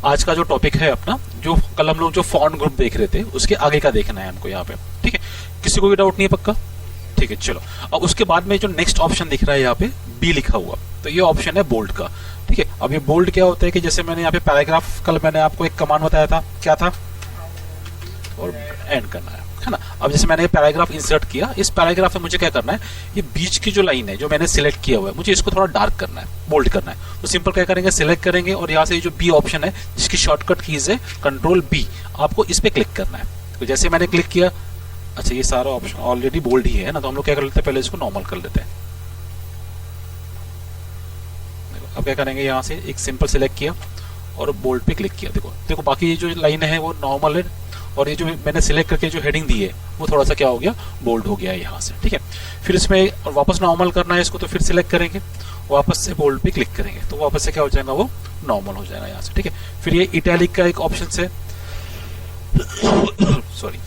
आज का जो टॉपिक है अपना, जो कल हम लोग जो फॉन्ट ग्रुप देख रहे थे उसके आगे का देखना है हमको यहाँ पे, ठीक है। किसी को भी डाउट नहीं है पक्का? ठीक है चलो। अब उसके बाद में जो नेक्स्ट ऑप्शन दिख रहा है यहाँ पे बी लिखा हुआ, तो ये ऑप्शन है बोल्ड का, ठीक है। अब ये बोल्ड क्या होता है कि जैसे मैंने यहाँ पे पैराग्राफ, कल मैंने आपको एक कमांड बताया था, क्या था, और एंड करना है ना। अब जैसे मैंने ये पैराग्राफ इंसर्ट किया, इस पैराग्राफ में मुझे क्या करना है, ये बीच की जो लाइन है जो मैंने सिलेक्ट किया हुआ है, मुझे इसको थोड़ा डार्क करना है, बोल्ड करना है। तो सिंपल क्या करेंगे, सिलेक्ट करेंगे और यहाँ से जो बी ऑप्शन है जिसकी शॉर्टकट कीज है कंट्रोल बी, आपको इस पे क्लिक करना है। तो जैसे मैंने क्लिक किया, अच्छा ये सारा ऑप्शन ऑलरेडी बोल्ड ही है ना, तो हम लोग क्या कर लेते हैं, पहले इसको नॉर्मल कर लेते हैं। अब क्या करेंगे, यहाँ से एक सिंपल सिलेक्ट किया और बोल्ड पे क्लिक किया। देखो देखो बाकी ये जो लाइन है वो नॉर्मल है, और ये जो मैंने सिलेक्ट करके जो हेडिंग दी है वो थोड़ा सा क्या हो गया, बोल्ड हो गया यहाँ से, ठीक है। फिर इसमें वापस नॉर्मल करना है इसको, तो फिर सिलेक्ट करेंगे, वापस से बोल्ड पे क्लिक करेंगे, तो वापस से क्या हो जाएगा, वो नॉर्मल हो जाएगा यहाँ से, ठीक है। फिर ये इटैलिक का एक ऑप्शन है सॉरी,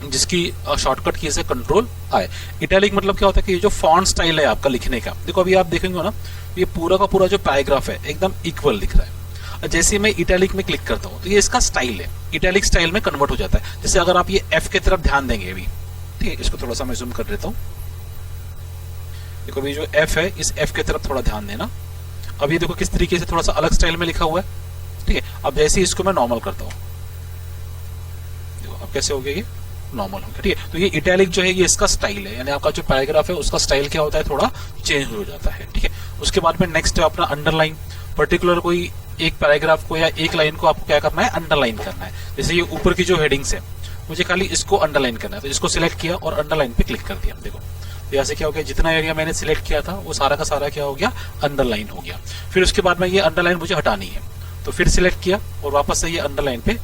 जिसकी शॉर्टकट की है कंट्रोल आई। इटैलिक मतलब क्या होता है कि ये जो फॉन्ट स्टाइल है आपका लिखने का, देखो अभी आप देखेंगे ना, ये पूरा का पूरा जो पैराग्राफ है एकदम इक्वल दिख रहा है। जैसे मैं इटैलिक में क्लिक करता हूँ तो ये इसका स्टाइल है, इटैलिक स्टाइल में कन्वर्ट हो जाता है। जैसे अगर आप ये एफ की तरफ ध्यान देंगे अभी, ठीक है, इसको थोड़ा सा मैं जूम कर देता हूँ। देखो अभी जो एफ है, इस एफ की तरफ थोड़ा ध्यान देना। अब ये देखो किस तरीके से थोड़ा सा अलग स्टाइल में लिखा हुआ है, ठीक है। अब जैसे ही इसको मैं नॉर्मल करता हूँ, देखो अब कैसे हो गया, ये नॉर्मल हो गया, ठीक है। तो ये इटैलिक जो है ये इसका स्टाइल है, यानी आपका जो पैराग्राफ है उसका स्टाइल क्या होता है, थोड़ा चेंज हो जाता है, ठीक है। उसके बाद में नेक्स्ट है अपना अंडरलाइन। पर्टिकुलर कोई एक पैराग्राफ को या एक लाइन को आपको क्या करना है, अंडरलाइन करना है। जैसे ये ऊपर की जो हेडिंग्स है, मुझे खाली इसको अंडरलाइन करना है, तो इसको सिलेक्ट किया और अंडरलाइन पे क्लिक कर दिया। देखो तो यहाँ से क्या हो गया, जितना एरिया मैंने सिलेक्ट किया था वो सारा का सारा क्या हो गया, अंडरलाइन हो गया। फिर उसके बाद में ये अंडरलाइन मुझे हटानी है, तो फिर सिलेक्ट किया और वापस से ये अंडरलाइन पे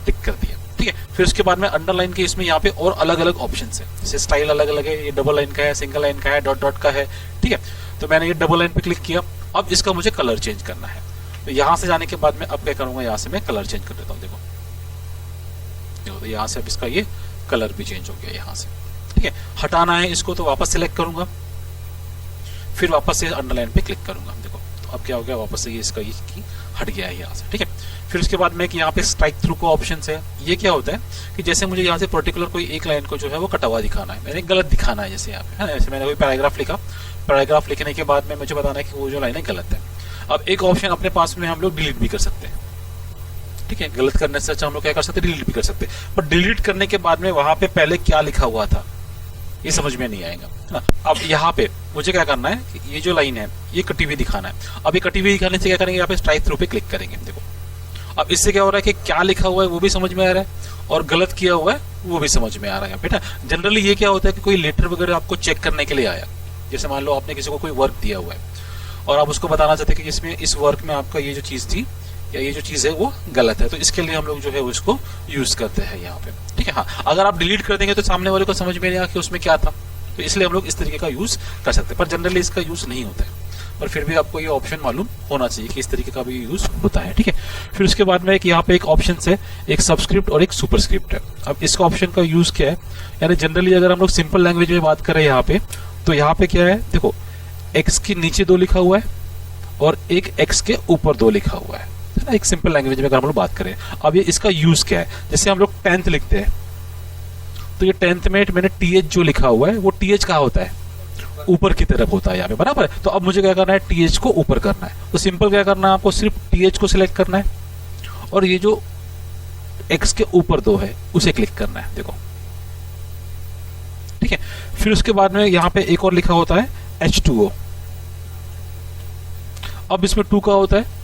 टिक कर दिया, ठीक है। फिर उसके बाद में अंडरलाइन के इसमें यहाँ पे और अलग अलग ऑप्शन है, जैसे स्टाइल अलग अलग है, ये डबल लाइन का है, सिंगल लाइन का है, डॉट डॉट का है, ठीक है। तो मैंने ये डबल लाइन पे क्लिक किया, अब इसका मुझे कलर चेंज करना है। तो यहाँ से जाने के बाद में अब क्या करूंगा, यहाँ से मैं कलर चेंज कर देता हूँ। देखो तो यहाँ से अब इसका ये कलर भी चेंज हो गया यहाँ से, ठीक है। हटाना है इसको तो वापस सिलेक्ट करूंगा, फिर वापस से अंडरलाइन पे क्लिक करूंगा। देखो तो अब क्या हो गया, वापस से ये इसका ये हट गया है यहाँ से, ठीक है। फिर उसके बाद में कि यहाँ पे स्ट्राइक थ्रू का ऑप्शन है। ये क्या होता है कि जैसे मुझे यहाँ से पर्टिकुलर कोई एक लाइन को जो है वो कटा हुआ दिखाना है, मैंने गलत दिखाना है, जैसे यहाँ पे है ना, जैसे मैंने कोई पैराग्राफ लिखा, पैराग्राफ लिखने के बाद में मुझे बताना है कि वो जो लाइन है गलत है। अब एक ऑप्शन अपने पास में हम लोग डिलीट भी कर सकते हैं, ठीक है। गलत करने से अच्छा हम लोग क्या कर सकते हैं, डिलीट भी कर सकते हैं। पर डिलीट करने के बाद में वहां पे पहले क्या लिखा हुआ था ये समझ में नहीं आएगा, है ना। अब यहाँ पे मुझे क्या करना है कि ये जो लाइन है ये कटी हुई दिखाना है। अब ये कटी हुई दिखाने से क्या करेंगे, यहाँ पे स्ट्राइक थ्रू पे क्लिक करेंगे। देखो अब इससे क्या हो रहा है कि क्या लिखा हुआ है वो भी समझ में आ रहा है और गलत किया हुआ है वो भी समझ में आ रहा है बेटा। जनरली ये क्या होता है कि कोई लेटर वगैरह आपको चेक करने के लिए आया, जैसे मान लो आपने किसी को कोई वर्क दिया हुआ है और आप उसको बताना चाहते हैं कि इसमें इस वर्क में आपका ये जो चीज थी या ये जो चीज है वो गलत है, तो इसके लिए हम लोग जो है उसको यूज करते हैं यहाँ पे, ठीक है। हाँ अगर आप डिलीट कर देंगे तो सामने वाले को समझ में नहीं आया कि उसमें क्या था, तो इसलिए हम लोग इस तरीके का यूज कर सकते हैं। पर जनरली इसका यूज नहीं होता है, पर फिर भी आपको ये ऑप्शन मालूम होना चाहिए कि इस तरीके का भी यूज होता है, ठीक है। फिर उसके बाद में यहाँ पे एक ऑप्शन है, एक सबस्क्रिप्ट और एक सुपरस्क्रिप्ट है। अब इसका ऑप्शन का यूज क्या है, यानी जनरली अगर हम लोग सिंपल लैंग्वेज में बात करें यहाँ पे, तो यहाँ पे क्या है, देखो एक्स के नीचे 2 लिखा हुआ है और एक एक्स के ऊपर 2 लिखा हुआ है ना, एक सिंपल लैंग्वेज में अगर हम लोग बात करें। अब ये इसका यूज क्या है, जैसे हम लोग 10th लिखते हैं, तो ये 10th में मैंने TH जो लिखा हुआ है वो TH कहाँ होता है, ऊपर की तरफ होता है यहाँ पे, बराबर है। तो अब मुझे क्या करना है, TH को ऊपर करना है। तो सिंपल क्या करना है, आपको सिर्फ TH को सिलेक्ट करना है और ये जो X के ऊपर 2 है उसे क्लिक करना है। देखो ठीक है। फिर उसके बाद में यहाँ पे एक और लिखा होता है H2O। अब इसमें 2 का होता है,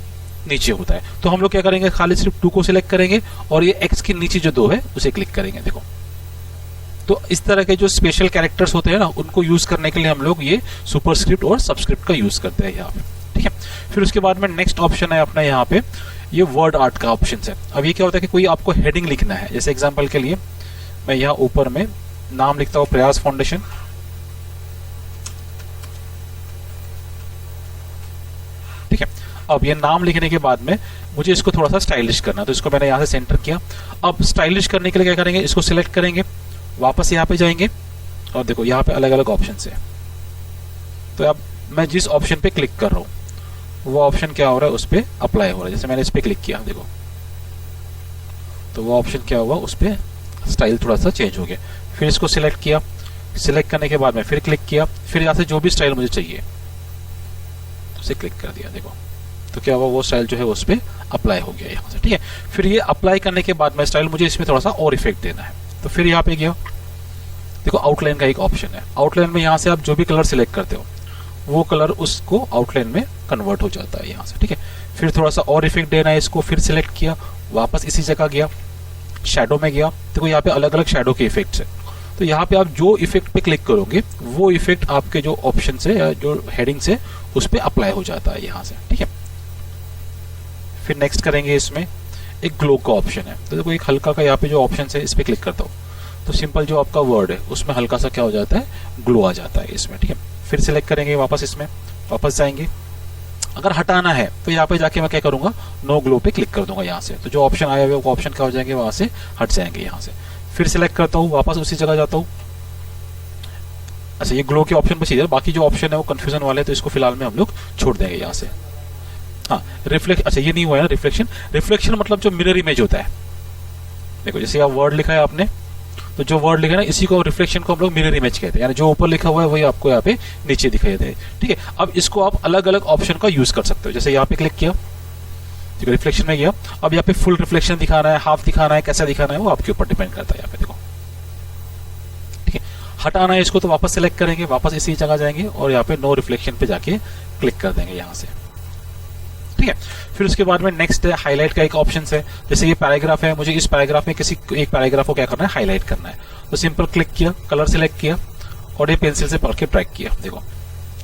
नीचे होता है, तो हम लोग क्या करेंगे, खाली सिर्फ 2 को सिलेक्ट करेंगे और ये X के नीचे जो 2 है उसे क्लिक करेंगे। देखो तो इस तरह के जो स्पेशल कैरेक्टर्स होते हैं ना, उनको यूज करने के लिए हम लोग ये सुपरस्क्रिप्ट और सबस्क्रिप्ट का यूज करते हैं यहाँ पे, ठीक है। फिर उसके बाद में नेक्स्ट ऑप्शन है अपना यहाँ पे ये वर्ड आर्ट का ऑप्शन है। अब ये क्या होता है कि कोई आपको हेडिंग लिखना है, जैसे एग्जाम्पल के लिए मैं यहाँ ऊपर में नाम लिखता हूँ प्रयास फाउंडेशन, ठीक है। अब ये नाम लिखने के बाद में मुझे इसको थोड़ा सा स्टाइलिश करना है, तो इसको मैंने यहाँ से सेंटर किया। अब स्टाइलिश करने के लिए क्या करेंगे, इसको सिलेक्ट करेंगे, वापस यहाँ पे जाएंगे और देखो यहाँ पे अलग अलग ऑप्शन है। तो अब मैं जिस ऑप्शन पे क्लिक कर रहा हूँ वो ऑप्शन क्या हो रहा है, उस पर अप्लाई हो रहा है। जैसे मैंने इस पर क्लिक किया, देखो तो वो ऑप्शन क्या हुआ, उस पर स्टाइल थोड़ा सा चेंज हो गया। फिर इसको सिलेक्ट किया, सिलेक्ट करने के बाद में फिर क्लिक किया, फिर यहाँ से जो भी स्टाइल मुझे चाहिए उसे क्लिक कर दिया, देखो तो क्या हुआ, वो स्टाइल जो है उस पर अप्लाई हो गया यहाँ से, ठीक है। फिर ये अप्लाई करने के बाद में स्टाइल मुझे इसमें थोड़ा सा और इफेक्ट देना है, तो फिर यहाँ पे गया, देखो आउटलाइन का एक ऑप्शन है। आउटलाइन में यहाँ से आप जो भी कलर सिलेक्ट करते हो वो कलर उसको आउटलाइन में कन्वर्ट हो जाता है यहाँ से, ठीक है। फिर थोड़ा सा और इफेक्ट देना है इसको, फिर सिलेक्ट किया, वापस इसी जगह गया, शैडो में गया, देखो यहाँ पे अलग अलग शैडो के इफेक्ट्स है। तो यहाँ पे आप जो इफेक्ट पे क्लिक करोगे वो इफेक्ट आपके जो ऑप्शन से या जो हेडिंग से उस पर अप्लाई हो जाता है यहाँ से, ठीक है। फिर नेक्स्ट करेंगे, इसमें एक ग्लो का ऑप्शन है, तो देखो एक हल्का का यहाँ पे जो ऑप्शन है इस पर क्लिक करता हूँ तो सिंपल जो आपका वर्ड है उसमें हल्का सा क्या हो जाता है, ग्लो आ जाता है इसमें, ठीक है। फिर सिलेक्ट करेंगे, वापस इसमें वापस जाएंगे। अगर हटाना है तो यहाँ पे जाके मैं क्या करूंगा, नो ग्लो पे क्लिक कर दूंगा यहाँ से, तो जो ऑप्शन आया हुआ है वो ऑप्शन क्या हो जाएंगे, वहां से हट जाएंगे यहाँ से। फिर सिलेक्ट करता हूँ, वापस उसी जगह जाता हूँ। अच्छा ये ग्लो के ऑप्शन पे चाहिए, बाकी जो ऑप्शन है वो कंफ्यूजन वाले हैं तो इसको फिलहाल में हम लोग छोड़ देंगे यहाँ से। हाँ रिफ्लेक्ट, अच्छा ये नहीं हुआ है ना रिफ्लेक्शन। रिफ्लेक्शन मतलब जो मिरर इमेज होता है, देखो जैसे आप वर्ड लिखा है आपने, तो जो वर्ड लिखा है ना इसी को रिफ्लेक्शन को हम लोग मिरर इमेज कहते हैं, यानी जो ऊपर लिखा हुआ है वही आपको यहाँ पे नीचे दिखाई दे, ठीक है। अब इसको आप अलग अलग ऑप्शन का यूज कर सकते हो, जैसे यहाँ पे क्लिक किया, ठीक है, रिफ्लेक्शन में गया। अब यहाँ पे फुल रिफ्लेक्शन दिखाना है, हाफ दिखाना है, कैसा दिखाना है वो आपके ऊपर डिपेंड करता है यहाँ पे, देखो ठीक है। हटाना है इसको तो वापस सेलेक्ट करेंगे, वापस इसी जगह जाएंगे और यहाँ पे नो रिफ्लेक्शन पे जाके क्लिक कर देंगे यहाँ से, ठीक है। फिर उसके बाद में नेक्स्ट है हाईलाइट का एक ऑप्शन है। जैसे ये पैराग्राफ है, मुझे इस पैराग्राफ में किसी एक पैराग्राफ को क्या करना है, हाईलाइट करना है, तो सिंपल क्लिक किया, कलर सिलेक्ट किया और ये पेंसिल से पकड़ के ड्रैग किया, देखो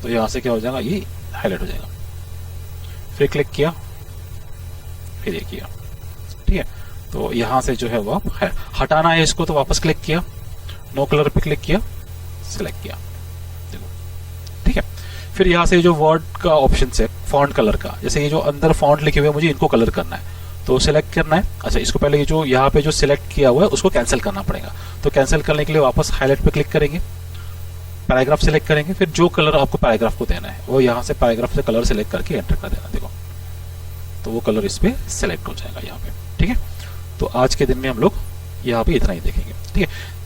तो यहाँ से क्या हो जाएगा, ये हाईलाइट हो जाएगा। फिर क्लिक किया, फिर ये किया, ठीक है। तो यहाँ से जो है वो हटाना है इसको तो वापस क्लिक किया, नो कलर पे क्लिक किया, सिलेक्ट किया, देखो ठीक है। फिर यहाँ से जो वर्ड का ऑप्शन है फॉन्ट कलर का, जैसे ये जो अंदर फॉन्ट लिखे हुए हैं मुझे इनको कलर करना है तो सिलेक्ट करना है। अच्छा इसको पहले ये जो यहाँ पे जो सिलेक्ट किया हुआ है उसको कैंसिल करना पड़ेगा, तो कैंसिल करने के लिए वापस हाईलाइट पे क्लिक करेंगे, पैराग्राफ सिलेक्ट करेंगे, फिर जो कलर आपको पैराग्राफ को देना है वो यहाँ से पैराग्राफ से कलर सिलेक्ट करके एंटर कर देना, देखो तो वो कलर इस पे सिलेक्ट हो जाएगा यहाँ पे, ठीक है। तो आज के दिन में हम लोग यहाँ पे इतना ही देखेंगे, ठीक है।